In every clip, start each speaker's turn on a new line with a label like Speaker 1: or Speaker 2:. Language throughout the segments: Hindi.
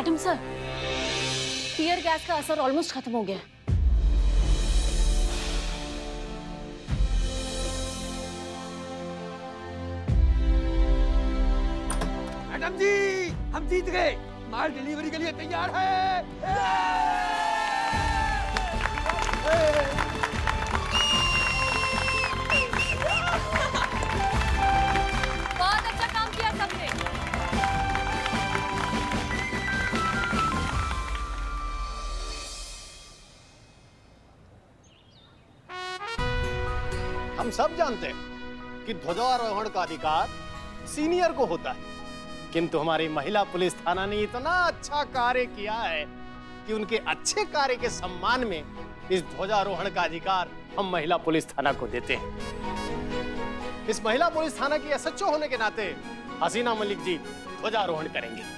Speaker 1: मैडम सर, टीयर गैस का असर ऑलमोस्ट खत्म हो गया है।
Speaker 2: मैडम जी, हम जीत गए। माल डिलीवरी के लिए तैयार है।
Speaker 1: बहुत अच्छा काम किया सबने।
Speaker 3: हम सब जानते हैं कि ध्वजारोहण का अधिकार सीनियर को होता है, किंतु हमारी महिला पुलिस थाना ने इतना अच्छा कार्य किया है कि उनके अच्छे कार्य के सम्मान में इस ध्वजारोहण का अधिकार हम महिला पुलिस थाना को देते हैं। इस महिला पुलिस थाना की एसएचओ होने के नाते हसीना मलिक जी ध्वजारोहण करेंगे।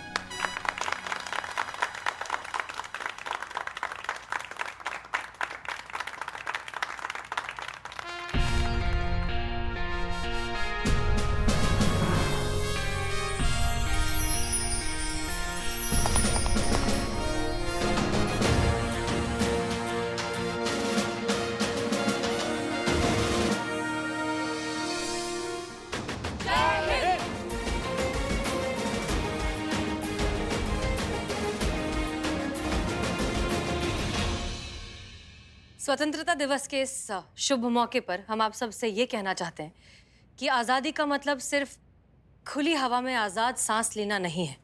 Speaker 4: स्वतंत्रता दिवस के इस शुभ मौके पर हम आप सबसे ये कहना चाहते हैं कि आज़ादी का मतलब सिर्फ खुली हवा में आज़ाद सांस लेना नहीं है।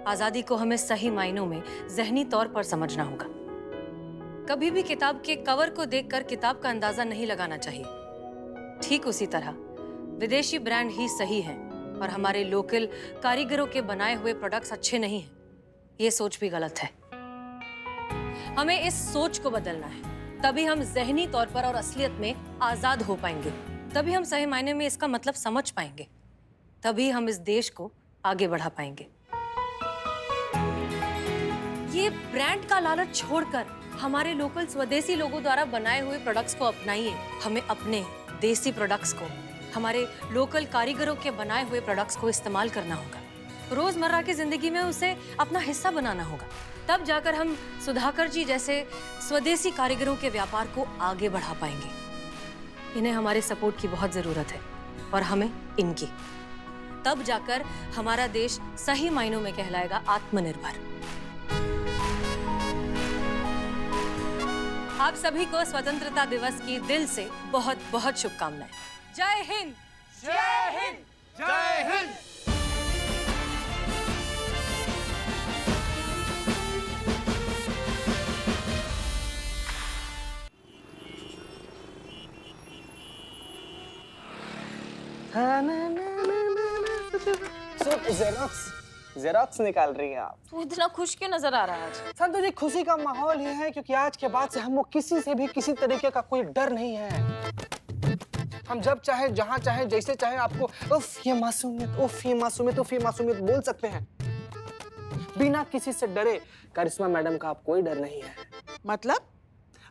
Speaker 4: आज़ादी को हमें सही मायनों में ज़हनी तौर पर समझना होगा। कभी भी किताब के कवर को देखकर किताब का अंदाज़ा नहीं लगाना चाहिए। ठीक उसी तरह विदेशी ब्रांड ही सही है और हमारे लोकल कारीगरों के बनाए हुए प्रोडक्ट्स अच्छे नहीं हैं। ये सोच भी गलत है। हमें इस सोच को बदलना है, तभी हम ज़हनी तौर पर और असलियत में आज़ाद हो पाएंगे। तभी हम सही मायने में इसका मतलब समझ पाएंगे। तभी हम इस देश को आगे बढ़ा पाएंगे। ये ब्रांड का लालच छोड़कर हमारे लोकल स्वदेशी लोगों द्वारा बनाए हुए प्रोडक्ट्स को अपनाइए। हमें अपने देसी प्रोडक्ट्स को, हमारे लोकल कारीगरों के बनाए हुए प्रोडक्ट्स को इस्तेमाल करना होगा। रोजमर्रा की जिंदगी में उसे अपना हिस्सा बनाना होगा। तब जाकर हम सुधाकर जी जैसे स्वदेशी कारीगरों के व्यापार को आगे बढ़ा पाएंगे। इन्हें हमारे सपोर्ट की बहुत जरूरत है और हमें इनकी। तब जाकर हमारा देश सही मायनों में कहलाएगा आत्मनिर्भर। आप सभी को स्वतंत्रता दिवस की दिल से बहुत बहुत शुभकामनाएं। जय हिंद।
Speaker 2: जय हिंद। जय हिंद।
Speaker 5: जेरोक्स निकाल रही हैं आप।
Speaker 1: तू इतना खुश क्यों नजर आ रहा है आज?
Speaker 5: सर तुझे खुशी का माहौल ही है क्योंकि आज के बाद से हमको किसी से भी किसी तरीके का कोई डर नहीं है। हम जब चाहे, जहां चाहे, जैसे चाहे आपको उफ ये मासूमियत, उफ ये मासूमियत, उफ ये मासूमियत बोल सकते हैं बिना किसी से डरे। करिश्मा मैडम का आप कोई डर नहीं है।
Speaker 6: मतलब?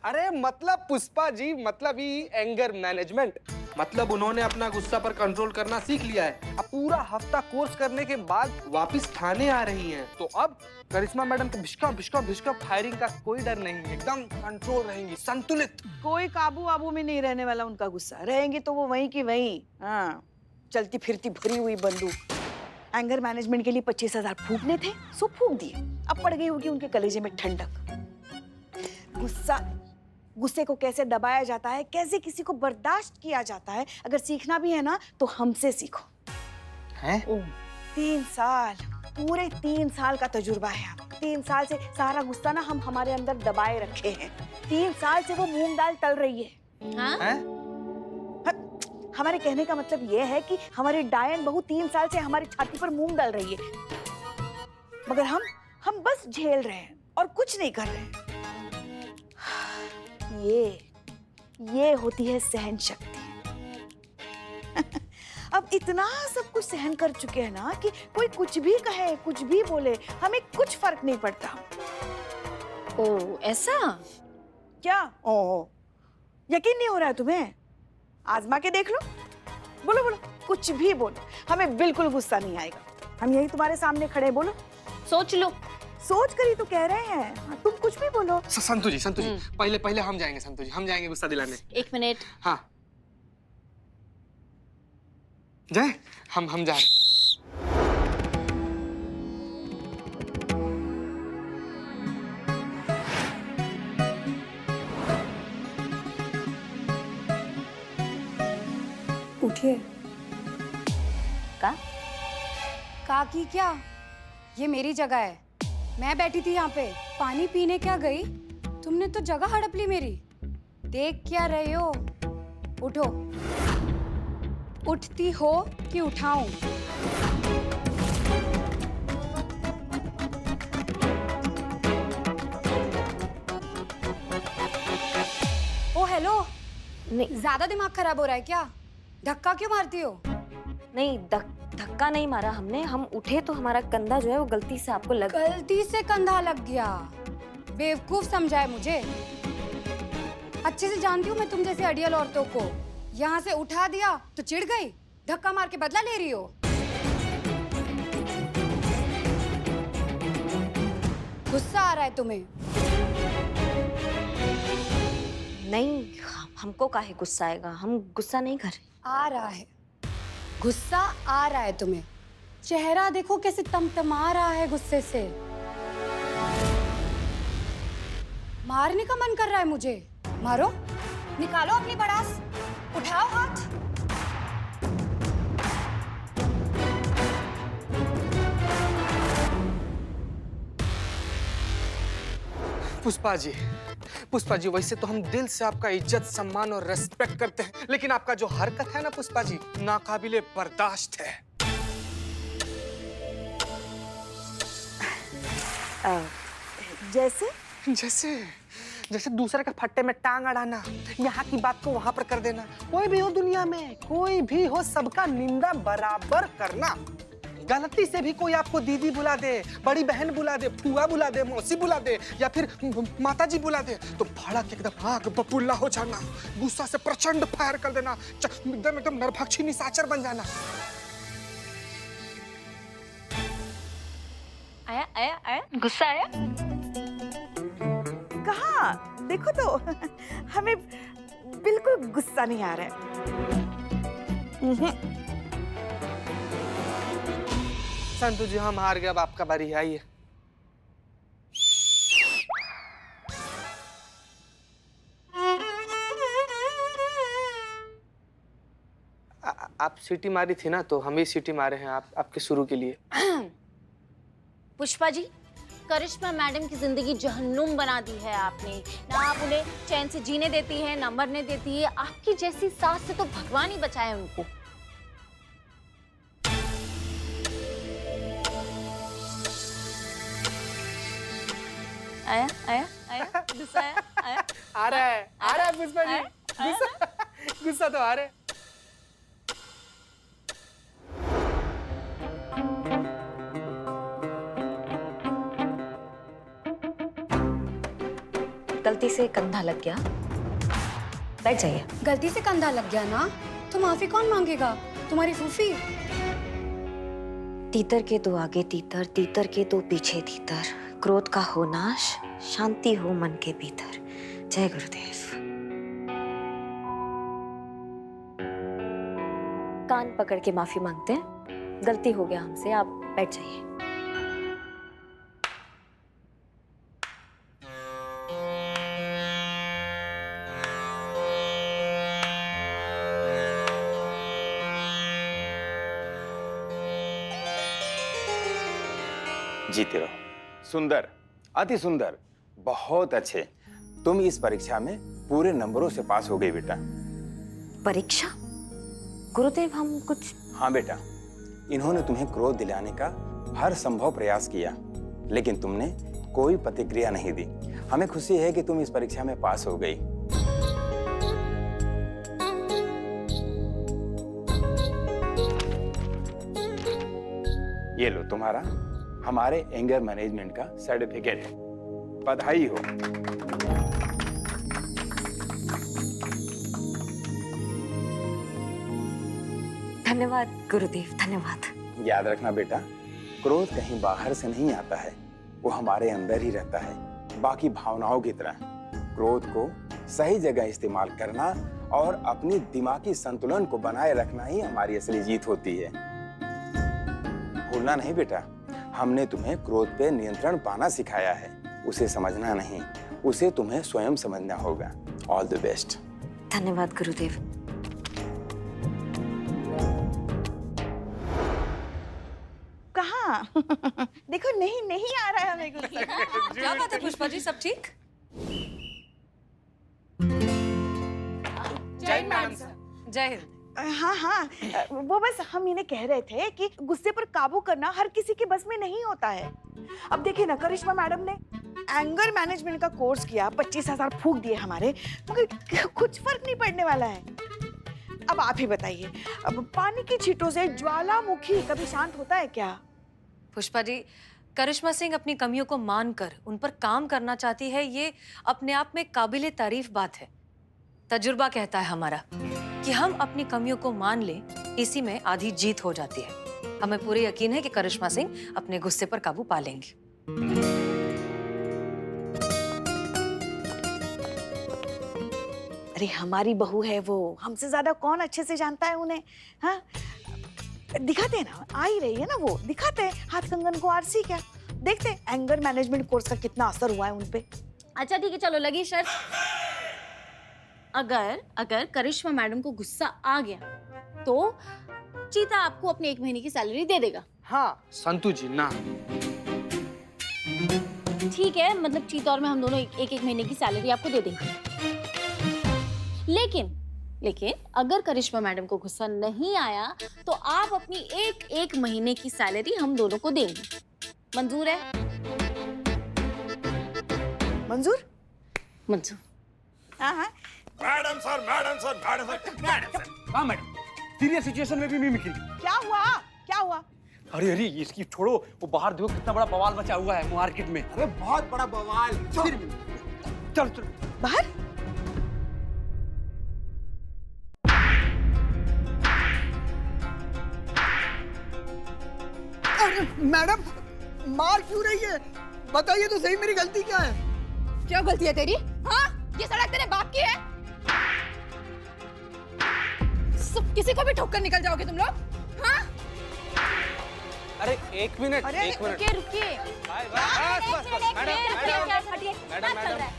Speaker 5: अरे मतलब पुष्पा जी, मतलब ही एंगर मैनेजमेंट।
Speaker 2: मतलब उन्होंने अपना गुस्सा पर कंट्रोल करना सीख लिया है।
Speaker 5: अब पूरा हफ्ता कोर्स करने के बाद
Speaker 2: वापस थाने आ रही हैं।
Speaker 5: तो अब करिश्मा मैडम को भिष्का भिष्का भिष्का फायरिंग का कोई डर नहीं है। एकदम कंट्रोल रहेंगी, संतुलित।
Speaker 6: कोई काबू वाबू में नहीं रहने वाला उनका गुस्सा। रहेंगी तो वो वहीं की वहीं। हाँ, चलती फिरती भरी हुई बंदूक। एंगर मैनेजमेंट के लिए 25,000 फूकने थे, सो फूक दिए। अब पड़ गई होगी उनके कलेजे में ठंडक। गुस्से को कैसे दबाया जाता है, कैसे किसी को बर्दाश्त किया जाता है, अगर सीखना भी है ना तो हमसे सीखो।
Speaker 5: हैं?
Speaker 6: 3 साल, पूरे 3 साल का तजुर्बा है। 3 साल से सारा गुस्सा ना हम हमारे अंदर दबाए रखे हैं। 3 साल से वो मूंग दाल तल रही है।
Speaker 1: हाँ?
Speaker 6: हमारे कहने का मतलब ये है कि हमारी डायन बहू 3 साल से हमारी छाती पर मूंग डाल रही है, मगर हम बस झेल रहे हैं और कुछ नहीं कर रहे हैं। ये होती है सहन शक्ति। अब इतना सब कुछ सहन कर चुके हैं ना कि कोई कुछ भी कहे, कुछ भी बोले, हमें कुछ फर्क नहीं पड़ता।
Speaker 1: ओ ऐसा?
Speaker 6: क्या ओह, यकीन नहीं हो रहा है तुम्हें? आजमा के देख लो। बोलो बोलो, कुछ भी बोलो, हमें बिल्कुल गुस्सा नहीं आएगा। हम यही तुम्हारे सामने खड़े, बोलो।
Speaker 1: सोच लो।
Speaker 6: सोच कर ही तो कह रहे हैं। हाँ, तुम कुछ भी बोलो।
Speaker 5: संतु जी पहले पहले हम जाएंगे, संतु जी हम जाएंगे गुस्सा दिलाने।
Speaker 1: 1 मिनट।
Speaker 5: हाँ जाए, हम जा रहे हैं।
Speaker 7: उठिए।
Speaker 1: का की क्या? ये मेरी जगह है, मैं बैठी थी यहाँ पे। पानी पीने क्या गई? तुमने तो जगह हड़प ली मेरी। देख क्या रहे हो? उठो। उठती हो कि उठाऊं? ओ हेलो,
Speaker 7: नहीं
Speaker 1: ज्यादा दिमाग खराब हो रहा है क्या? धक्का क्यों मारती हो?
Speaker 7: नहीं, धक्का नहीं मारा हमने। हम उठे तो हमारा कंधा जो है वो गलती से आपको लग।
Speaker 1: गलती से कंधा लग गया? बेवकूफ समझा है मुझे। अच्छे से जानती हूँ मैं तुम जैसी अड़ियल औरतों को। यहाँ से उठा दिया तो चिढ़ गई, धक्का मार के बदला ले रही हो। गुस्सा आ रहा है तुम्हें?
Speaker 7: नहीं, हमको काहे गुस्सा आएगा? हम गुस्सा नहीं कर रहे।
Speaker 1: आ रहा है, गुस्सा आ रहा है तुम्हें। चेहरा देखो कैसे तमतमा रहा है गुस्से से। मारने का मन कर रहा है मुझे। मारो, निकालो अपनी भड़ास, उठाओ हाथ।
Speaker 5: पुष्पा जी वैसे तो हम दिल से आपका इज्जत सम्मान और रेस्पेक्ट करते हैं, लेकिन आपका जो हरकत है ना पुष्पा जी, नाकाबिले बर्दाश्त है।
Speaker 6: जैसे
Speaker 5: जैसे जैसे दूसरे के फट्टे में टांग अड़ाना, यहाँ की बात को वहां पर कर देना। कोई भी हो दुनिया में, कोई भी हो, सबका निंदा बराबर करना। गलती से भी कोई आपको दीदी बुला दे, बड़ी बहन बुला दे, फुआ बुला दे, मौसी बुला दे या फिर माताजी बुला दे तो भड़क एकदम आग बबूला हो जाना, गुस्सा से प्रचंड फायर कर देना, एकदम नरभक्षी निशाचर बन जाना।
Speaker 7: आया गुस्सा आया?
Speaker 6: कहाँ? देखो तो हमें बिल्कुल गुस्सा नहीं आ रहा है।
Speaker 5: संतु जी हम हार गए, अब आपका बारी है, आइए। आप सीटी मारी थी ना, तो हम ही सीटी मारे हैं आपके शुरू के लिए।
Speaker 1: पुष्पा जी, करिश्मा मैडम की जिंदगी जहन्नुम बना दी है आपने। ना आप उन्हें चैन से जीने देती हैं, ना मरने देती है। आपकी जैसी सास से तो भगवान ही बचाए उनको।
Speaker 7: आया गुस्सा आया?
Speaker 5: आ रहा है पुष्पा जी, गुस्सा तो आ रहा है।
Speaker 7: गलती से कंधा लग गया, बैठ जाइए।
Speaker 1: गलती से कंधा लग गया ना, तो माफी कौन मांगेगा? तुम्हारी फूफी।
Speaker 7: तीतर के दो आगे तीतर, तीतर के दो पीछे तीतर, क्रोध का हो नाश, शांति हो मन के भीतर। जय गुरुदेव। कान पकड़ के माफी मांगते हैं, गलती हो गया हमसे, आप बैठ जाइए।
Speaker 8: जीते रहो। सुंदर, अति सुंदर, बहुत अच्छे। तुम इस परीक्षा में पूरे नंबरों से पास हो गई बेटा।
Speaker 7: परीक्षा? गुरुदेव हम कुछ।
Speaker 8: हाँ बेटा, इन्होंने तुम्हें क्रोध दिलाने का हर संभव प्रयास किया, लेकिन तुमने कोई प्रतिक्रिया नहीं दी। हमें खुशी है कि तुम इस परीक्षा में पास हो गई। ये लो तुम्हारा हमारे एंगर मैनेजमेंट का सर्टिफिकेट। बधाई हो।
Speaker 7: धन्यवाद गुरुदेव, धन्यवाद।
Speaker 8: याद रखना बेटा, क्रोध कहीं बाहर से नहीं आता है, वो हमारे अंदर ही रहता है। बाकी भावनाओं की तरह क्रोध को सही जगह इस्तेमाल करना और अपनी दिमागी संतुलन को बनाए रखना ही हमारी असली जीत होती है। भूलना नहीं बेटा, हमने तुम्हें क्रोध पे नियंत्रण पाना सिखाया है, उसे समझना नहीं, उसे तुम्हें स्वयं समझना होगा। All the best.
Speaker 7: धन्यवाद गुरुदेव।
Speaker 6: कहाँ? देखो नहीं नहीं आ रहा है हमें कुछ।
Speaker 4: क्या बात है पुष्पा जी, सब ठीक?
Speaker 1: जय मैडम सर।
Speaker 4: जय हिंद।
Speaker 6: हाँ हाँ, वो बस हम इन्हें कह रहे थे कि गुस्से पर काबू करना हर किसी के बस में नहीं होता है। अब देखिए ना, करिश्मा मैडम ने एंगर मैनेजमेंट का कोर्स किया, 25,000 फूंक दिए हमारे, मगर कुछ फर्क नहीं पड़ने वाला है। अब आप ही बताइए, अब पानी की छींटों से ज्वालामुखी कभी शांत होता है क्या?
Speaker 4: पुष्पा जी, करिश्मा सिंह अपनी कमियों को मानकर उन पर काम करना चाहती है, ये अपने आप में काबिले तारीफ बात है। तजुर्बा कहता है हमारा कि हम अपनी कमियों को मान लें, इसी में आधी जीत हो जाती है। हमें पूरे यकीन है कि करिश्मा सिंह अपने गुस्से पर काबू पा लेंगी।
Speaker 6: अरे हमारी बहू है वो, हमसे ज्यादा कौन अच्छे से जानता है उन्हें? हाँ, दिखाते हैं ना, आ ही रही है ना वो, दिखाते हैं हाथ कंगन को आरसी क्या, देखते हैं एंगर मैनेजमेंट कोर्स का कितना असर हुआ है उनपे।
Speaker 9: अच्छा ठीक है, चलो लगी शर्त। अगर करिश्मा मैडम को गुस्सा आ गया तो चीता आपको अपनी 1 महीने की सैलरी दे देगा।
Speaker 5: हाँ संतु जी ना।
Speaker 9: ठीक है, मतलब चीता और मैं हम दोनों एक महीने की सैलरी आपको दे देंगे। लेकिन अगर करिश्मा मैडम को गुस्सा नहीं आया तो आप अपनी एक महीने की सैलरी हम दोनों को देंगे। मंजूर है?
Speaker 6: मंजूर?
Speaker 9: मंजूर।
Speaker 6: हाँ हाँ।
Speaker 2: Madam sir, madam sir, madam sir, madam sir. हाँ मैडम, सीरियस सिचुएशन में भी मिमिक्री।
Speaker 6: क्या हुआ? क्या हुआ?
Speaker 2: अरे अरे इसकी छोड़ो, वो बाहर देखो कितना बड़ा बवाल मचा हुआ है मार्केट में। अरे बहुत बड़ा बवाल। चल चल
Speaker 6: बाहर?
Speaker 2: अरे मैडम, मार क्यों रही है? बताइए तो सही, मेरी गलती क्या है?
Speaker 1: क्या गलती है तेरी? हाँ, ये सड़क तेरे बाप की है? सब किसी को भी ठोकर निकल जाओगे तुम लोग? हाँ?
Speaker 5: अरे एक मिनट, एक मिनट।
Speaker 9: रुकिए।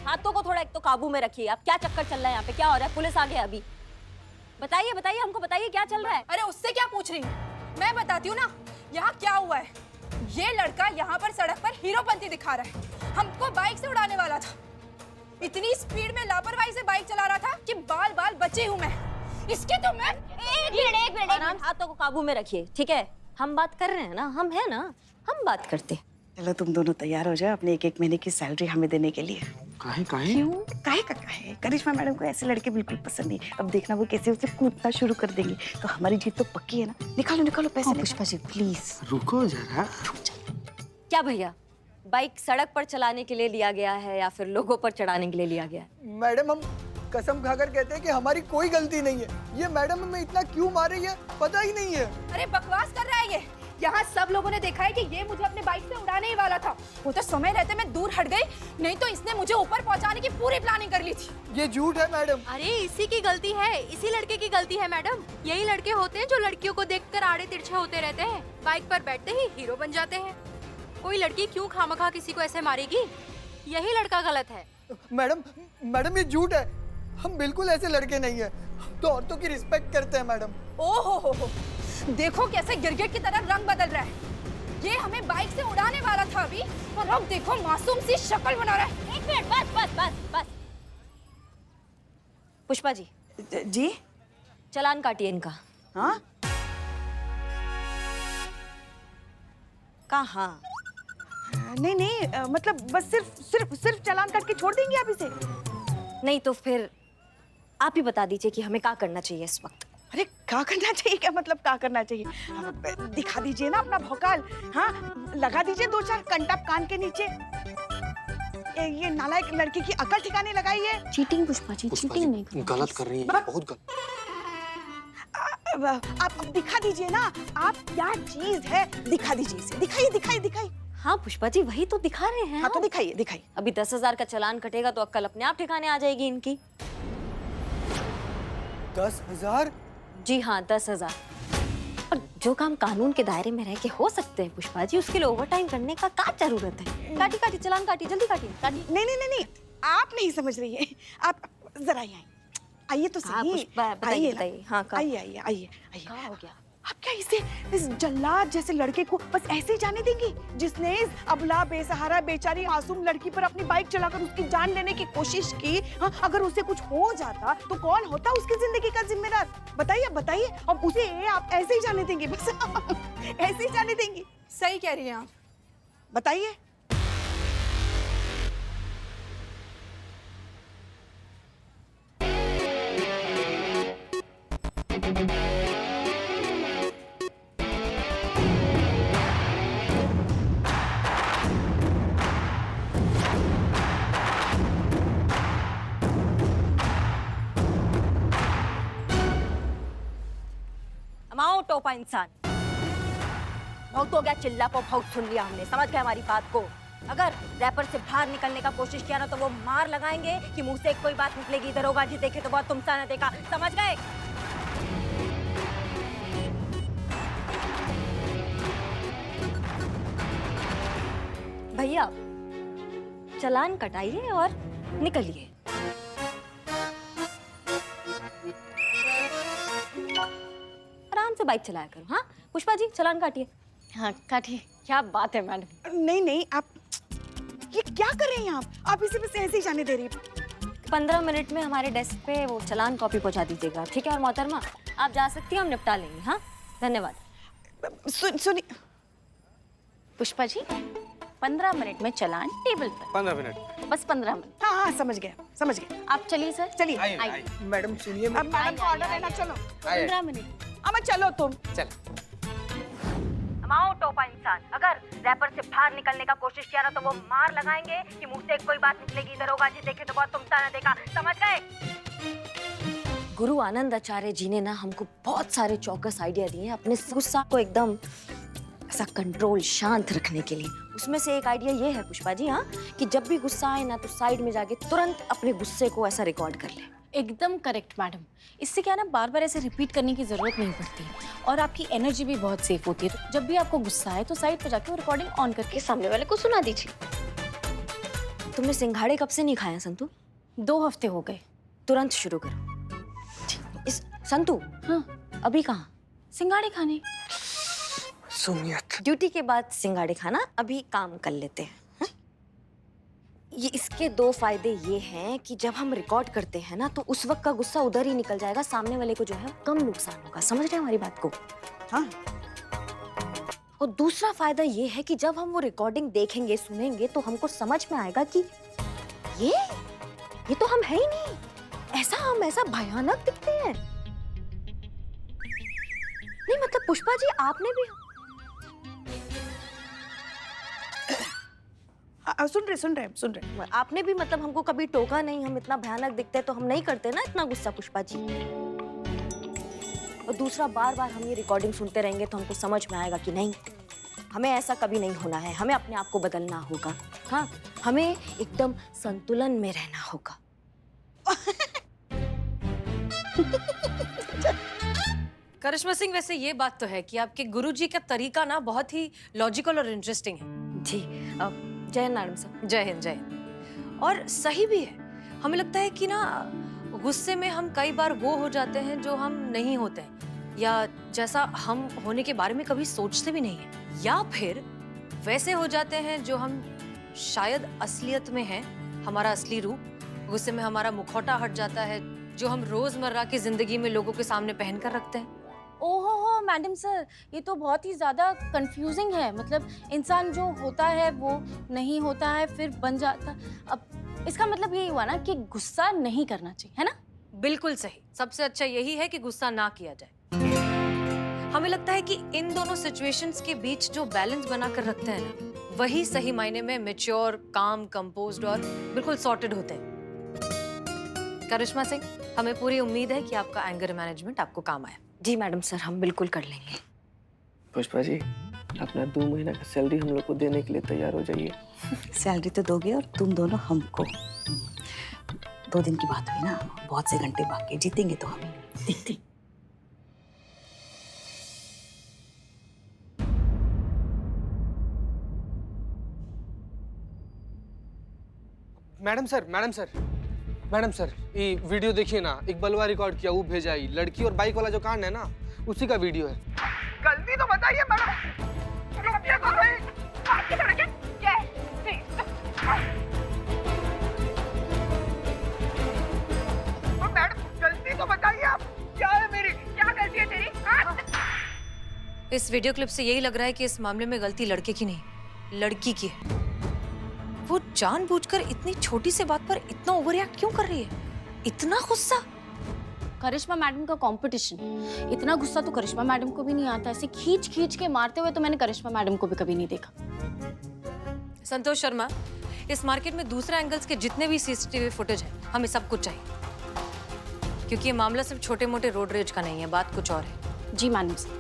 Speaker 9: हाथों को थोड़ा एक तो काबू में रखिए। आप क्या चक्कर चल रहा है यहाँ पे? क्या हो रहा है? पुलिस आ गया अभी। बताइए हमको बताइए क्या चल रहा है?
Speaker 1: अरे उससे क्या पूछ रही हूँ? मैं बताती हूँ ना, यहाँ क्या हुआ है। ये लड़का यहाँ पर सड़क पर हीरोपंती दिखा रहा है, हमको बाइक से उड़ाने वाला था। इतनी स्पीड में लापरवाही से बाइक चला रहा था कि बाल बाल बची हूँ मैं। इसके तो मैं
Speaker 9: एक मिनट, हाथों को काबू में रखिए, ठीक है? हम बात कर रहे हैं ना, हम है ना, हम बात करते हैं।
Speaker 6: चलो तुम दोनों तैयार हो जाओ अपने एक महीने की सैलरी हमें देने के लिए।
Speaker 5: काहे?
Speaker 6: क्यों? काहे का काहे? करिश्मा मैडम को ऐसे लड़के बिल्कुल पसंद नहीं। अब देखना वो कैसे उसे कूदना शुरू कर देंगी, तो हमारी जीत तो पक्की है ना। निकालो पैसे।
Speaker 7: पुष्पा जी प्लीज।
Speaker 5: रुको जरा।
Speaker 9: क्या भैया, बाइक सड़क पर चलाने के लिए लिया गया है या फिर लोगों पर चढ़ाने के लिए लिया गया है?
Speaker 2: मैडम, हम कसम खाकर कहते हैं कि हमारी कोई गलती नहीं है। ये मैडम हमें इतना क्यों मार रही है पता ही नहीं है।
Speaker 1: अरे बकवास कर रहा है ये। यहाँ सब लोगों ने देखा है कि ये मुझे अपने बाइक से उड़ाने ही वाला था। वो तो समय रहते मैं दूर हट गई, नहीं तो इसने मुझे ऊपर पहुँचाने की पूरी प्लानिंग कर ली थी।
Speaker 2: ये झूठ है मैडम।
Speaker 10: अरे इसी की गलती है, इसी लड़के की गलती है मैडम। यही लड़के होते हैं जो लड़कियों को देखकर आड़े तिरछे होते रहते हैं, बाइक पर बैठते ही हीरो बन जाते हैं। कोई लड़की क्यों खामखा किसी को ऐसे मारेगी? यही लड़का गलत है।
Speaker 2: मैडम ये झूठ है, हम बिल्कुल ऐसे लड़के नहीं है। तो औरतों की रिस्पेक्ट करते हैं मैडम।
Speaker 1: ओहो हो, देखो कैसे गिरगिट की तरह रंग बदल रहा है। ये हमें बाइक से उड़ाने वाला था अभी, और अब देखो मासूम सी शक्ल बना रहा है।
Speaker 9: एक मिनट, बस। पुष्पा जी
Speaker 6: जी?
Speaker 9: चालान काटिए इनका।
Speaker 6: हाँ? कहाँ? नहीं, मतलब बस सिर्फ चालान काट के छोड़ देंगे आप इसे?
Speaker 9: नहीं तो फिर आप ही बता दीजिए कि हमें क्या करना चाहिए इस वक्त।
Speaker 6: अरे क्या करना चाहिए? क्या मतलब क्या करना चाहिए? दिखा दीजिए ना अपना भौकाल। हाँ, लगा दीजिए 2-4 कंटप कान के नीचे। ये नालायक लड़की की अकल ठिकाने लगाई है।
Speaker 7: चीटिंग पुष्पा जी, चीटिंग नहीं।
Speaker 5: गलत कर रही है, बहुत गलत।
Speaker 6: आप दिखा दीजिए ना, आप क्या चीज है, दिखा दीजिए इसे, दिखाइए दिखाइए दिखाइए।
Speaker 7: हाँ पुष्पा जी वही तो दिखा रहे हैं।
Speaker 6: हाँ तो दिखाइए दिखाइए।
Speaker 7: अभी 10,000 का चालान कटेगा तो अक्कल अपने आप ठिकाने आ जाएगी इनकी।
Speaker 5: 10,000?
Speaker 7: जी हाँ 10,000। और जो काम कानून के दायरे में रह के हो सकते हैं पुष्पा जी, उसके लिए ओवर टाइम करने का क्या जरूरत है? काटी काटी चालान काटी, जल्दी काटी काटी।
Speaker 6: नहीं नहीं नहीं नहीं, आप नहीं समझ रही है। आप जरा यहाँ आइए तो
Speaker 7: हाँ,
Speaker 6: सही।
Speaker 7: पुष्पा, बताइए,
Speaker 6: आइए ना।
Speaker 7: बताइए। हाँ, कहाँ?
Speaker 6: आइए आइए आइए आइए।
Speaker 7: क्या हो गया?
Speaker 6: आप क्या इस जल्लाद जैसे लड़के को बस ऐसे ही जाने देंगी, जिसने इस अबला बेसहारा बेचारी मासूम लड़की पर अपनी बाइक चलाकर उसकी जान लेने की कोशिश की? हाँ, अगर उसे कुछ हो जाता तो कौन होता उसकी जिंदगी का जिम्मेदार? बताइए बताइए। अब उसे आप ऐसे ही जाने देंगे, बस ऐसे ही जाने देंगी?
Speaker 1: सही कह रही हैं आप।
Speaker 6: बताइए।
Speaker 7: अमाओ टोपा इंसान, बहुत हो गया, चिल्ला को बहुत सुन लिया हमने, समझ गए हमारी बात को। अगर रैपर से बाहर निकलने का कोशिश किया ना तो वो मार लगाएंगे कि मुंह से कोई बात निकलेगी, दरोगा जी देखे तो बहुत तुमसा न देखा, समझ गए? भैया चालान कटाइए और निकलिए। आराम से बाइक चलाया करो। हाँ पुष्पा जी चालान काटिए।
Speaker 9: हाँ काटिए।
Speaker 7: क्या बात है मैडम।
Speaker 6: नहीं नहीं, आप ये क्या कर रही हैं आप इसे बस ऐसे ही जाने दे रही हैं।
Speaker 7: 15 मिनट में हमारे डेस्क पे वो चालान कॉपी पहुंचा दीजिएगा, ठीक है? और मोहतरमा आप जा सकती हैं, हम निपटा लेंगे। हाँ धन्यवाद।
Speaker 6: सुनिए
Speaker 9: पुष्पा जी 15 मिनट में चालान टेबल पर।
Speaker 5: 15 मिनट?
Speaker 9: बस 15 मिनट।
Speaker 6: हाँ हाँ समझ गए।
Speaker 9: आप चलिए सर।
Speaker 6: चलिए।
Speaker 9: आइए।
Speaker 5: मैडम सुनिए,
Speaker 6: अब मैडम का ऑर्डर है ना, चलो।
Speaker 9: 15 मिनट।
Speaker 6: अब चलो तुम।
Speaker 5: चल।
Speaker 7: अमाओ टोपा इंसान, अगर रैपर से बाहर निकलने का कोशिश किया ना तो वो मार लगाएंगे कि मुंह से कोई बात निकलेगी, दरोगा जी देखे तो बहुत तुमसा न देखा, समझ गए? गुरु आनंद आचार्य जी ने ना हमको बहुत सारे चौकस आइडिया दिए हैं अपने गुस्सा को एकदम ऐसा कंट्रोल, शांत रखने के लिए। उसमें से एक आइडिया ये है पुष्पा जी, हाँ, कि जब भी गुस्सा आए ना तो साइड में जाके तुरंत अपने गुस्से को ऐसा रिकॉर्ड कर ले।
Speaker 9: एकदम करेक्ट मैडम। इससे क्या ना बार बार ऐसे रिपीट करने की जरूरत नहीं पड़ती और आपकी एनर्जी भी बहुत सेफ होती है। तो जब भी आपको गुस्सा आए तो साइड पे जाके वो रिकॉर्डिंग ऑन करके सामने वाले को सुना दीजिए।
Speaker 7: तुमने सिंघाड़े कब से नहीं खाया संतु?
Speaker 9: 2 हफ्ते हो गए।
Speaker 7: तुरंत शुरू करो। इस संतु,
Speaker 9: हाँ
Speaker 7: अभी कहाँ?
Speaker 9: सिंघाड़े खाने।
Speaker 5: सुनियत।
Speaker 7: ड्यूटी के बाद सिंघाड़े खाना, अभी काम कर लेते हैं। हाँ? ये इसके 2 फायदे ये हैं कि जब हम रिकॉर्ड करते हैं ना तो उस वक्त का गुस्सा उधर ही निकल जाएगा, सामने वाले को जो है कम नुकसान होगा। समझ रहे हैं हमारी बात को?
Speaker 6: हाँ।
Speaker 7: और दूसरा फायदा ये है कि जब हम वो रिकॉर्डिंग देखेंगे, सुनेंगे तो हमको समझ में आएगा कि ये तो हम है ही नहीं, हम ऐसा भयानक दिखते हैं। नहीं मतलब पुष्पा जी आपने भी
Speaker 6: सुन रहे।
Speaker 7: आपने भी मतलब हमको कभी टोका नहीं, हम इतना भयानक दिखते हैं तो हम नहीं करते ना इतना गुस्सा पुष्पा जी। और दूसरा बार बार हम ये रिकॉर्डिंग सुनते रहेंगे तो हमको समझ में आएगा कि नहीं, हमें ऐसा कभी नहीं होना है, हमें अपने आप को बदलना होगा। हाँ, हमें एकदम संतुलन में रहना होगा।
Speaker 4: करिश्मा सिंह, वैसे ये बात तो है कि आपके गुरुजी का तरीका ना बहुत ही लॉजिकल और इंटरेस्टिंग है।
Speaker 7: जी, जय हिंद मैडम साहब।
Speaker 4: जय हिंद, जय हिंद। और सही भी है। हमें लगता है कि ना गुस्से में हम कई बार वो हो जाते हैं जो हम नहीं होते हैं, या जैसा हम होने के बारे में कभी सोचते भी नहीं है, या फिर वैसे हो जाते हैं जो हम शायद असलियत में हैं, हमारा असली रूप। गुस्से में हमारा मुखौटा हट जाता है जो हम रोजमर्रा की जिंदगी में लोगों के सामने पहन कर रखते हैं।
Speaker 9: ओहो हो मैडम सर, ये तो बहुत ही ज्यादा कंफ्यूजिंग है। मतलब इंसान जो होता है वो नहीं होता है, फिर बन जाता। अब इसका मतलब यही हुआ ना कि गुस्सा नहीं करना चाहिए, है ना?
Speaker 4: बिल्कुल सही। सबसे अच्छा यही है कि गुस्सा ना किया जाए। हमें लगता है कि इन दोनों सिचुएशंस के बीच जो बैलेंस बना कर रखते हैं ना, वही सही मायने में मैच्योर, काम, कंपोज्ड और बिल्कुल सॉर्टेड होते हैं। करिश्मा सिंह, हमें पूरी उम्मीद है कि आपका एंगर मैनेजमेंट आपको काम आए।
Speaker 7: जी मैडम सर, हम बिल्कुल कर लेंगे।
Speaker 5: पुष्पा जी, अपना 2 महीना का सैलरी हम लोग को देने के लिए तैयार हो जाइए।
Speaker 6: सैलरी तो दोगे और तुम दोनों हमको। 2 दिन की बात हुई ना, बहुत से घंटे बाकी, जीतेंगे तो हम ही। देखते।
Speaker 5: Madam sir, madam sir, madam sir, ये वीडियो देखिए ना, इकबालवा रिकॉर्ड किया, वो भेजा ही। लड़की और बाइक वाला जो कांड है ना, उसी का वीडियो है।
Speaker 2: गलती तो बताइए मैडम। गलती तो नहीं। आपकी लड़के क्या है? मैडम गलती तो बताइए आप, क्या है मेरी, क्या गलती है तेरी?
Speaker 4: इस वीडियो क्लिप से यही लग रहा है कि इस मामले में गलती लड़के की नहीं, लड़की की है। वो जानबूझकर इतनी छोटी सी बात पर इतना ओवर रिएक्ट क्यों कर रही है? इतना गुस्सा?
Speaker 9: करिश्मा मैडम का कंपटीशन, इतना गुस्सा तो करिश्मा मैडम को भी नहीं आता। ऐसे खींच खींच के मारते हुए तो मैंने करिश्मा मैडम को भी कभी नहीं देखा।
Speaker 4: संतोष शर्मा, इस मार्केट में दूसरे एंगल्स के जितने भी सीसीटीवी फुटेज है, हमें सब कुछ चाहिए, क्योंकि ये मामला सिर्फ छोटे मोटे रोड रेज का नहीं है, बात कुछ और है।
Speaker 9: जी मैडम सर।